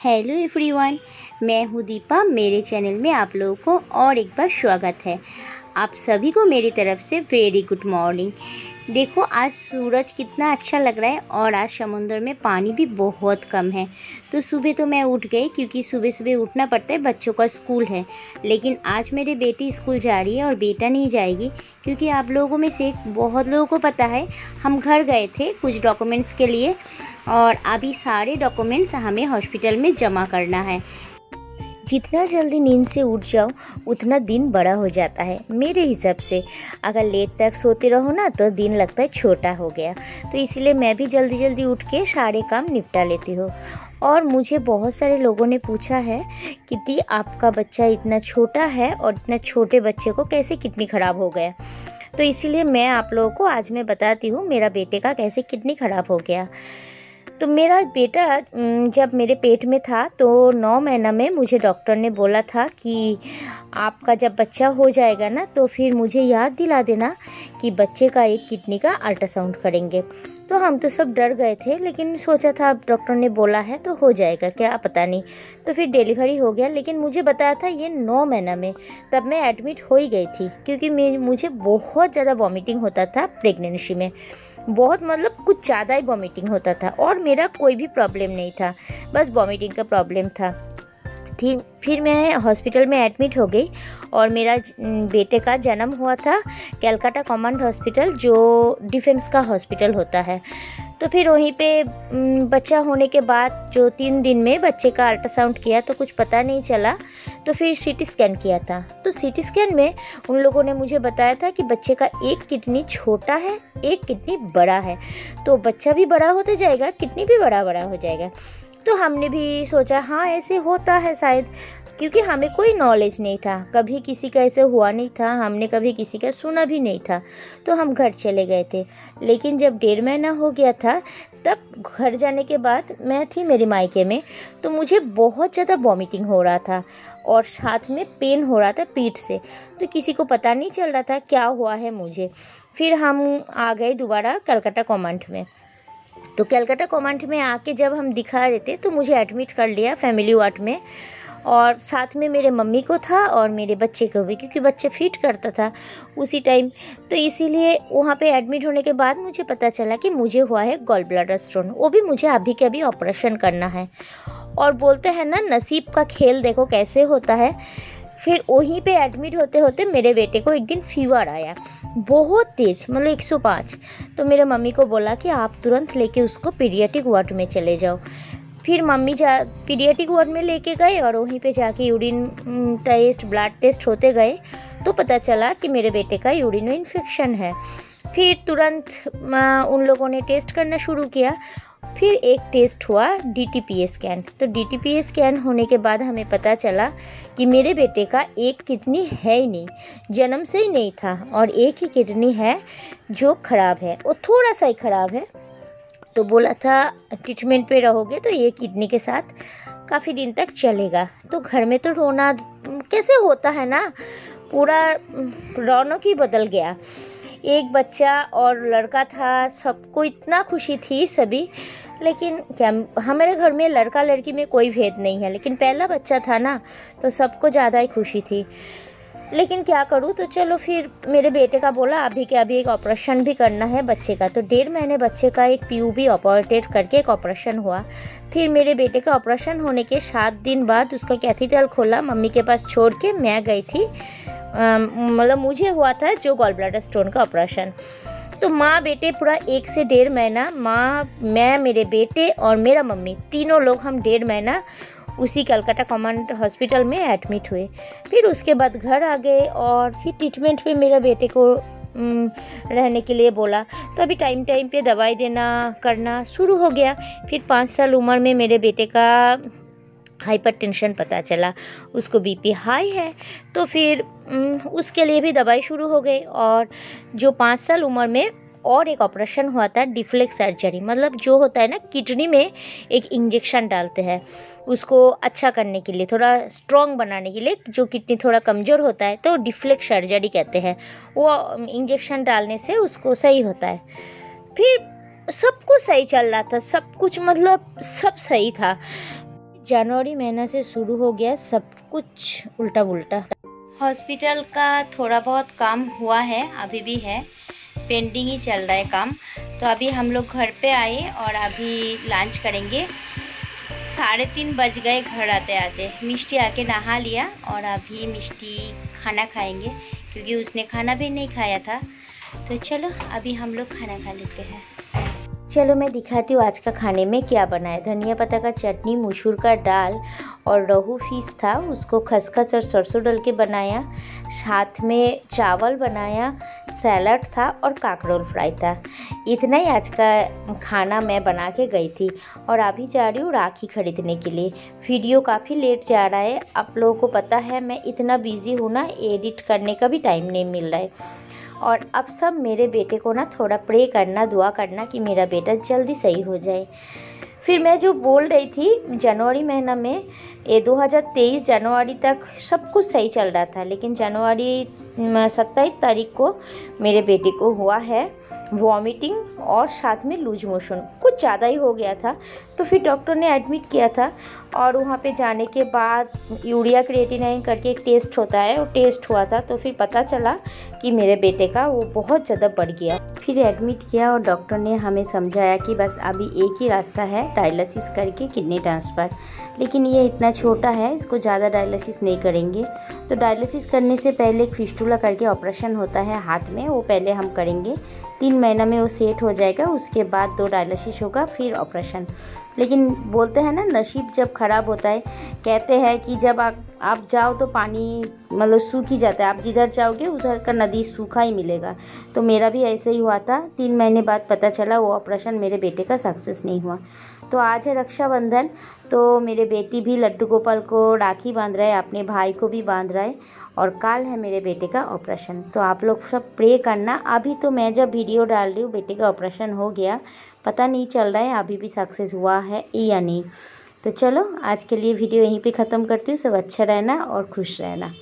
Hello everyone, मैं हूँ दीपा। मेरे चैनल में आप लोगों को और एक बार स्वागत है। आप सभी को मेरी तरफ से वेरी गुड मॉर्निंग। देखो आज सूरज कितना अच्छा लग रहा है और आज समुद्र में पानी भी बहुत कम है। तो सुबह तो मैं उठ गई क्योंकि सुबह सुबह उठना पड़ता है, बच्चों का स्कूल है। लेकिन आज मेरी बेटी स्कूल जा रही है और बेटा नहीं जाएगी क्योंकि आप लोगों में से बहुत लोगों को पता है हम घर गए थे कुछ डॉक्यूमेंट्स के लिए और अभी सारे डॉक्यूमेंट्स हमें हॉस्पिटल में जमा करना है। जितना जल्दी नींद से उठ जाओ उतना दिन बड़ा हो जाता है मेरे हिसाब से। अगर लेट तक सोते रहो ना तो दिन लगता है छोटा हो गया। तो इसलिए मैं भी जल्दी जल्दी उठ के सारे काम निपटा लेती हूँ। और मुझे बहुत सारे लोगों ने पूछा है कि आपका बच्चा इतना छोटा है और इतना छोटे बच्चे को कैसे किडनी ख़राब हो गया। तो इसीलिए मैं आप लोगों को आज मैं बताती हूँ मेरा बेटे का कैसे किडनी ख़राब हो गया। तो मेरा बेटा जब मेरे पेट में था तो 9 महीना में मुझे डॉक्टर ने बोला था कि आपका जब बच्चा हो जाएगा ना तो फिर मुझे याद दिला देना कि बच्चे का एक किडनी का अल्ट्रासाउंड करेंगे। तो हम तो सब डर गए थे, लेकिन सोचा था अब डॉक्टर ने बोला है तो हो जाएगा, क्या पता नहीं। तो फिर डिलीवरी हो गया, लेकिन मुझे बताया था ये 9 महीना में। तब मैं एडमिट हो ही गई थी क्योंकि मुझे बहुत ज़्यादा वॉमिटिंग होता था प्रेगनेंसी में। बहुत मतलब कुछ ज़्यादा ही वॉमिटिंग होता था और मेरा कोई भी प्रॉब्लम नहीं था, बस वॉमिटिंग का प्रॉब्लम था। फिर मैं हॉस्पिटल में एडमिट हो गई और मेरा बेटे का जन्म हुआ था कलकत्ता कमांड हॉस्पिटल, जो डिफेंस का हॉस्पिटल होता है। तो फिर वहीं पे बच्चा होने के बाद जो 3 दिन में बच्चे का अल्ट्रासाउंड किया तो कुछ पता नहीं चला। तो फिर सीटी स्कैन किया था। तो सीटी स्कैन में उन लोगों ने मुझे बताया था कि बच्चे का एक किडनी छोटा है, एक किडनी बड़ा है। तो बच्चा भी बड़ा होता जाएगा, किडनी भी बड़ा हो जाएगा। तो हमने भी सोचा हाँ ऐसे होता है शायद, क्योंकि हमें कोई नॉलेज नहीं था, कभी किसी का ऐसे हुआ नहीं था, हमने कभी किसी का सुना भी नहीं था। तो हम घर चले गए थे। लेकिन जब 1.5 महीना हो गया था तब घर जाने के बाद मैं थी मेरे मायके में, तो मुझे बहुत ज़्यादा वॉमिटिंग हो रहा था और साथ में पेन हो रहा था पीठ से। तो किसी को पता नहीं चल रहा था क्या हुआ है मुझे। फिर हम आ गए दोबारा कलकत्ता कमांड में। तो कलकत्ता कमांड में आके जब हम दिखा रहे थे तो मुझे एडमिट कर लिया फैमिली वार्ड में, और साथ में मेरे मम्मी को था और मेरे बच्चे को भी, क्योंकि बच्चे फीड करता था उसी टाइम। तो इसीलिए वहाँ पे एडमिट होने के बाद मुझे पता चला कि मुझे हुआ है गॉल ब्लैडर स्टोन, वो भी मुझे अभी के अभी ऑपरेशन करना है। और बोलते हैं ना नसीब का खेल देखो कैसे होता है। फिर वहीं पे एडमिट होते होते मेरे बेटे को एक दिन फीवर आया, बहुत तेज़, मतलब 105। तो मेरे मम्मी को बोला कि आप तुरंत लेके उसको पीडियाट्रिक वार्ड में चले जाओ। फिर मम्मी पीडियाट्रिक वार्ड में लेके गए और वहीं पे जाके यूरिन टेस्ट, ब्लड टेस्ट होते गए तो पता चला कि मेरे बेटे का यूरिन में इन्फेक्शन है। फिर तुरंत उन लोगों ने टेस्ट करना शुरू किया। फिर एक टेस्ट हुआ DTPA स्कैन। तो DTPA स्कैन होने के बाद हमें पता चला कि मेरे बेटे का एक किडनी है ही नहीं, जन्म से ही नहीं था, और एक ही किडनी है जो ख़राब है, वो थोड़ा सा ही ख़राब है। तो बोला था ट्रीटमेंट पे रहोगे तो ये किडनी के साथ काफ़ी दिन तक चलेगा। तो घर में तो रोना कैसे होता है ना, पूरा रौनक ही बदल गया। एक बच्चा और लड़का था, सबको इतना खुशी थी सभी। लेकिन क्या हमारे घर में लड़का लड़की में कोई भेद नहीं है, लेकिन पहला बच्चा था ना तो सबको ज़्यादा ही खुशी थी। लेकिन क्या करूँ, तो चलो फिर मेरे बेटे का बोला अभी के अभी एक ऑपरेशन भी करना है बच्चे का। तो 1.5 महीने बच्चे का एक PUB ऑपरेट करके एक ऑपरेशन हुआ। फिर मेरे बेटे का ऑपरेशन होने के 7 दिन बाद उसका कैथीटर खोला, मम्मी के पास छोड़ के मैं गई थी। मतलब मुझे हुआ था जो गॉल ब्लैडर स्टोन का ऑपरेशन। तो माँ बेटे पूरा 1 से 1.5 महीना, माँ, मैं, मेरे बेटे और मेरा मम्मी, तीनों लोग हम 1.5 महीना उसी कलकत्ता कमांड हॉस्पिटल में एडमिट हुए। फिर उसके बाद घर आ गए और फिर ट्रीटमेंट पे मेरे बेटे को रहने के लिए बोला। तो अभी टाइम पे दवाई देना करना शुरू हो गया। फिर 5 साल उम्र में मेरे बेटे का हाइपरटेंशन पता चला, उसको BP हाई है। तो फिर उसके लिए भी दवाई शुरू हो गई। और जो 5 साल उम्र में और एक ऑपरेशन हुआ था डिफ्लेक्स सर्जरी, मतलब जो होता है ना किडनी में एक इंजेक्शन डालते हैं उसको अच्छा करने के लिए, थोड़ा स्ट्रॉन्ग बनाने के लिए, जो किडनी थोड़ा कमज़ोर होता है तो डिफ्लेक्स सर्जरी कहते हैं। वो इंजेक्शन डालने से उसको सही होता है। फिर सब कुछ सही चल रहा था, सब कुछ मतलब सब सही था। जनवरी महीना से शुरू हो गया सब कुछ उल्टा पुल्टा। हॉस्पिटल का थोड़ा बहुत काम हुआ है, अभी भी है, पेंडिंग ही चल रहा है काम। तो अभी हम लोग घर पे आए और अभी लंच करेंगे। 3:30 बज गए घर आते आते। मिष्टी आके नहा लिया और अभी मिष्टी खाना खाएंगे क्योंकि उसने खाना भी नहीं खाया था। तो चलो अभी हम लोग खाना खा लेते हैं। चलो मैं दिखाती हूँ आज का खाने में क्या बना है। धनिया पत्ता का चटनी, मसूर का दाल और रोहू फिश था, उसको खसखस और सरसों डाल के बनाया। साथ में चावल बनाया, सैलड था और काकरोल फ्राई था। इतना ही आज का खाना मैं बना के गई थी और अभी जा रही हूँ राखी खरीदने के लिए। वीडियो काफ़ी लेट जा रहा है, आप लोगों को पता है मैं इतना बिजी हूँ ना, एडिट करने का भी टाइम नहीं मिल रहा है। और अब सब मेरे बेटे को ना थोड़ा प्रे करना, दुआ करना कि मेरा बेटा जल्दी सही हो जाए। फिर मैं जो बोल रही थी, जनवरी महीना में 2023 जनवरी तक सब कुछ सही चल रहा था, लेकिन जनवरी 27 तारीख को मेरे बेटे को हुआ है वॉमिटिंग और साथ में लूज मोशन, कुछ ज़्यादा ही हो गया था। तो फिर डॉक्टर ने एडमिट किया था और वहाँ पे जाने के बाद यूरिया क्रिएटिनिन करके एक टेस्ट होता है, वो टेस्ट हुआ था। तो फिर पता चला कि मेरे बेटे का वो बहुत ज़्यादा बढ़ गया। फिर एडमिट किया और डॉक्टर ने हमें समझाया कि बस अभी एक ही रास्ता है, डायलिसिस करके किडनी ट्रांसफ़र। लेकिन ये इतना छोटा है, इसको ज़्यादा डायलिसिस नहीं करेंगे। तो डायलिसिस करने से पहले एक फिस्टुला करके ऑपरेशन होता है हाथ में, वो पहले हम करेंगे। 3 महीना में वो सेट हो जाएगा, उसके बाद 2 डायलिसिस होगा, फिर ऑपरेशन। लेकिन बोलते हैं ना, नसीब जब ख़राब होता है, कहते हैं कि जब आप जाओ तो पानी मतलब सूख ही जाता है, आप जिधर जाओगे उधर का नदी सूखा ही मिलेगा। तो मेरा भी ऐसे ही हुआ था। 3 महीने बाद पता चला वो ऑपरेशन मेरे बेटे का सक्सेस नहीं हुआ। तो आज है रक्षाबंधन, तो मेरे बेटी भी लड्डू गोपाल को राखी बांध रहा है, अपने भाई को भी बांध रहा है और कल है मेरे बेटे का ऑपरेशन। तो आप लोग सब प्रे करना। अभी तो मैं जब वीडियो डाल रही हूँ बेटे का ऑपरेशन हो गया, पता नहीं चल रहा है अभी भी सक्सेस हुआ है या नहीं। तो चलो आज के लिए वीडियो यहीं पे ख़त्म करती हूँ। सब अच्छा रहना और खुश रहना।